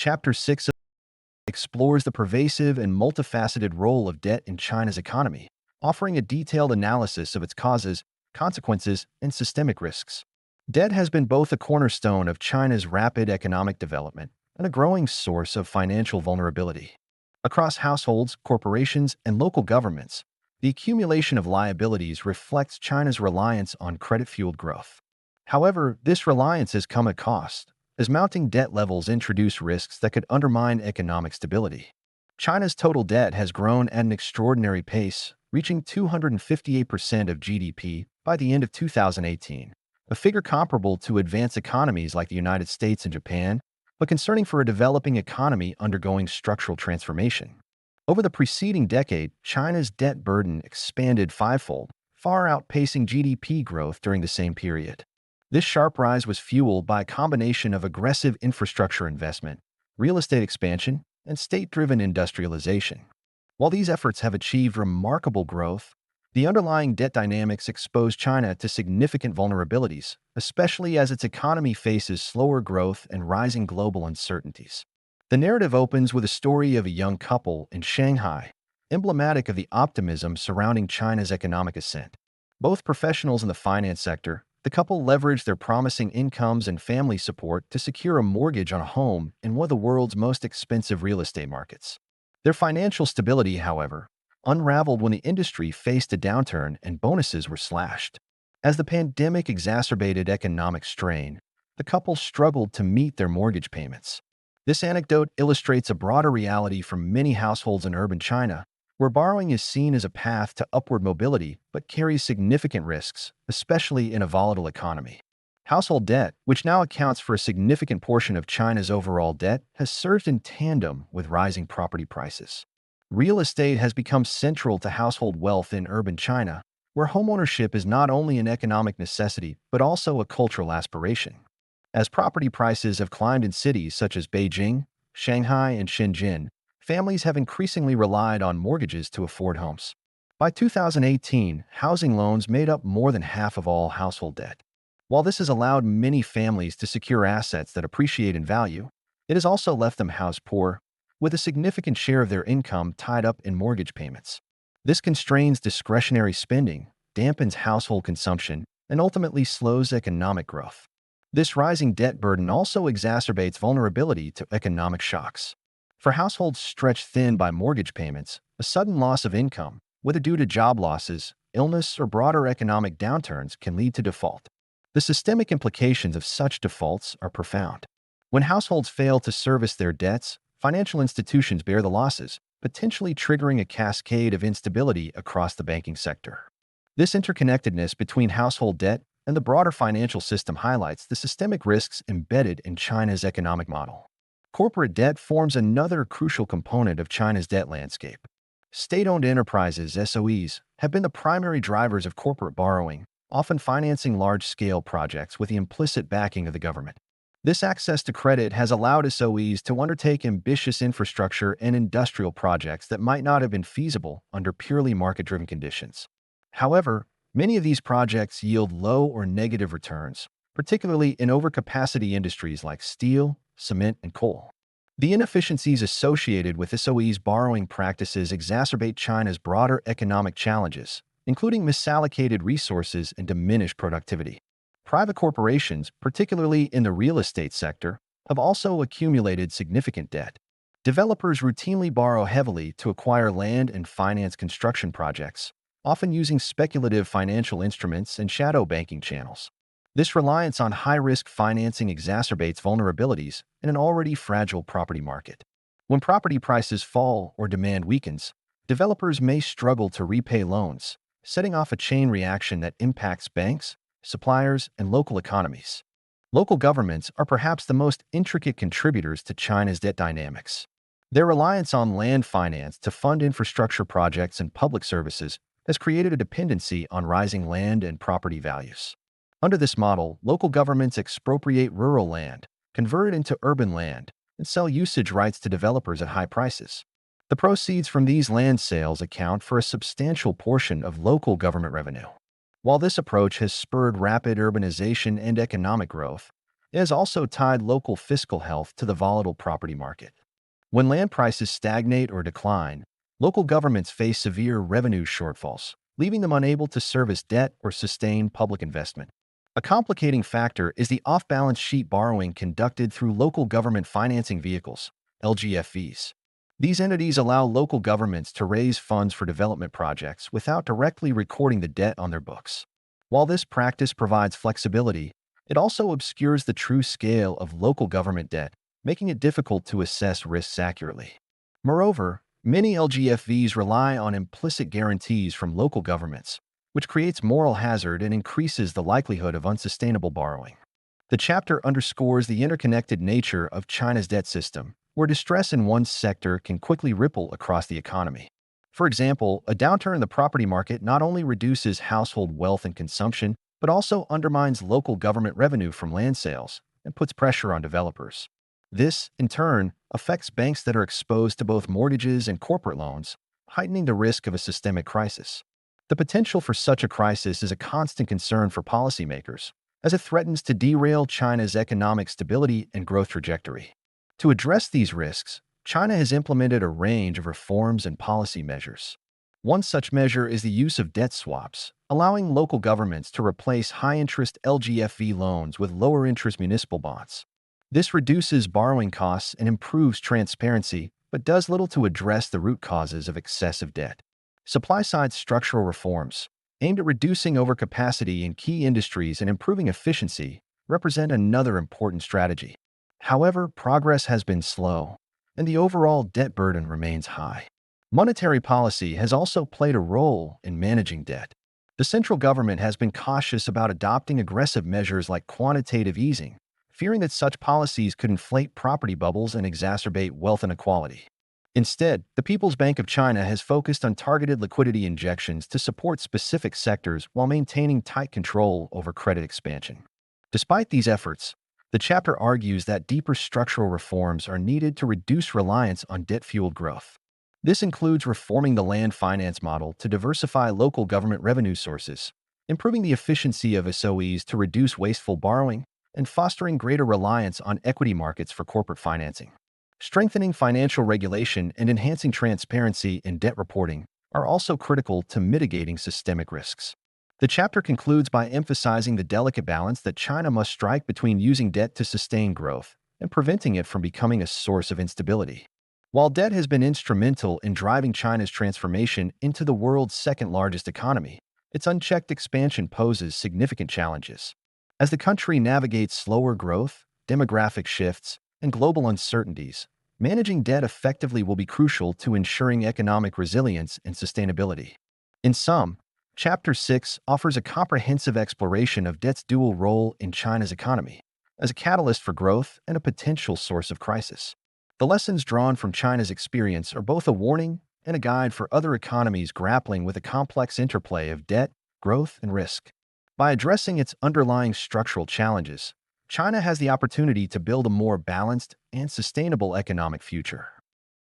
Chapter 6 explores the pervasive and multifaceted role of debt in China's economy, offering a detailed analysis of its causes, consequences, and systemic risks. Debt has been both a cornerstone of China's rapid economic development and a growing source of financial vulnerability. Across households, corporations, and local governments, the accumulation of liabilities reflects China's reliance on credit-fueled growth. However, this reliance has come at cost, as mounting debt levels introduce risks that could undermine economic stability. China's total debt has grown at an extraordinary pace, reaching 258% of GDP by the end of 2018, a figure comparable to advanced economies like the United States and Japan, but concerning for a developing economy undergoing structural transformation. Over the preceding decade, China's debt burden expanded fivefold, far outpacing GDP growth during the same period. This sharp rise was fueled by a combination of aggressive infrastructure investment, real estate expansion, and state-driven industrialization. While these efforts have achieved remarkable growth, the underlying debt dynamics expose China to significant vulnerabilities, especially as its economy faces slower growth and rising global uncertainties. The narrative opens with a story of a young couple in Shanghai, emblematic of the optimism surrounding China's economic ascent. Both professionals in the finance sector, the couple leveraged their promising incomes and family support to secure a mortgage on a home in one of the world's most expensive real estate markets. Their financial stability, however, unraveled when the industry faced a downturn and bonuses were slashed. As the pandemic exacerbated economic strain, the couple struggled to meet their mortgage payments. This anecdote illustrates a broader reality for many households in urban China, where borrowing is seen as a path to upward mobility but carries significant risks, especially in a volatile economy. Household debt, which now accounts for a significant portion of China's overall debt, has surged in tandem with rising property prices. Real estate has become central to household wealth in urban China, where homeownership is not only an economic necessity but also a cultural aspiration. As property prices have climbed in cities such as Beijing, Shanghai, and Shenzhen, families have increasingly relied on mortgages to afford homes. By 2018, housing loans made up more than half of all household debt. While this has allowed many families to secure assets that appreciate in value, it has also left them house poor, with a significant share of their income tied up in mortgage payments. This constrains discretionary spending, dampens household consumption, and ultimately slows economic growth. This rising debt burden also exacerbates vulnerability to economic shocks. For households stretched thin by mortgage payments, a sudden loss of income, whether due to job losses, illness, or broader economic downturns, can lead to default. The systemic implications of such defaults are profound. When households fail to service their debts, financial institutions bear the losses, potentially triggering a cascade of instability across the banking sector. This interconnectedness between household debt and the broader financial system highlights the systemic risks embedded in China's economic model. Corporate debt forms another crucial component of China's debt landscape. State-owned enterprises, SOEs, have been the primary drivers of corporate borrowing, often financing large-scale projects with the implicit backing of the government. This access to credit has allowed SOEs to undertake ambitious infrastructure and industrial projects that might not have been feasible under purely market-driven conditions. However, many of these projects yield low or negative returns, particularly in overcapacity industries like steel, cement, and coal. The inefficiencies associated with SOEs' borrowing practices exacerbate China's broader economic challenges, including misallocated resources and diminished productivity. Private corporations, particularly in the real estate sector, have also accumulated significant debt. Developers routinely borrow heavily to acquire land and finance construction projects, often using speculative financial instruments and shadow banking channels. This reliance on high-risk financing exacerbates vulnerabilities in an already fragile property market. When property prices fall or demand weakens, developers may struggle to repay loans, setting off a chain reaction that impacts banks, suppliers, and local economies. Local governments are perhaps the most intricate contributors to China's debt dynamics. Their reliance on land finance to fund infrastructure projects and public services has created a dependency on rising land and property values. Under this model, local governments expropriate rural land, convert it into urban land, and sell usage rights to developers at high prices. The proceeds from these land sales account for a substantial portion of local government revenue. While this approach has spurred rapid urbanization and economic growth, It has also tied local fiscal health to the volatile property market. When land prices stagnate or decline, local governments face severe revenue shortfalls, leaving them unable to service debt or sustain public investment. A complicating factor is the off-balance sheet borrowing conducted through local government financing vehicles, LGFVs. These entities allow local governments to raise funds for development projects without directly recording the debt on their books. While this practice provides flexibility, it also obscures the true scale of local government debt, making it difficult to assess risks accurately. Moreover, many LGFVs rely on implicit guarantees from local governments, which creates moral hazard and increases the likelihood of unsustainable borrowing. The chapter underscores the interconnected nature of China's debt system, where distress in one sector can quickly ripple across the economy. For example, a downturn in the property market not only reduces household wealth and consumption, but also undermines local government revenue from land sales and puts pressure on developers. This, in turn, affects banks that are exposed to both mortgages and corporate loans, heightening the risk of a systemic crisis. The potential for such a crisis is a constant concern for policymakers, as it threatens to derail China's economic stability and growth trajectory. To address these risks, China has implemented a range of reforms and policy measures. One such measure is the use of debt swaps, allowing local governments to replace high-interest LGFV loans with lower-interest municipal bonds. This reduces borrowing costs and improves transparency, but does little to address the root causes of excessive debt. Supply-side structural reforms, aimed at reducing overcapacity in key industries and improving efficiency, represent another important strategy. However, progress has been slow, and the overall debt burden remains high. Monetary policy has also played a role in managing debt. The central government has been cautious about adopting aggressive measures like quantitative easing, fearing that such policies could inflate property bubbles and exacerbate wealth inequality. Instead, the People's Bank of China has focused on targeted liquidity injections to support specific sectors while maintaining tight control over credit expansion. Despite these efforts, the chapter argues that deeper structural reforms are needed to reduce reliance on debt-fueled growth. This includes reforming the land finance model to diversify local government revenue sources, improving the efficiency of SOEs to reduce wasteful borrowing, and fostering greater reliance on equity markets for corporate financing. Strengthening financial regulation and enhancing transparency in debt reporting are also critical to mitigating systemic risks. The chapter concludes by emphasizing the delicate balance that China must strike between using debt to sustain growth and preventing it from becoming a source of instability. While debt has been instrumental in driving China's transformation into the world's second-largest economy, its unchecked expansion poses significant challenges. As the country navigates slower growth, demographic shifts, and global uncertainties, managing debt effectively will be crucial to ensuring economic resilience and sustainability. In sum, Chapter 6 offers a comprehensive exploration of debt's dual role in China's economy, as a catalyst for growth and a potential source of crisis. The lessons drawn from China's experience are both a warning and a guide for other economies grappling with the complex interplay of debt, growth, and risk. By addressing its underlying structural challenges, China has the opportunity to build a more balanced and sustainable economic future.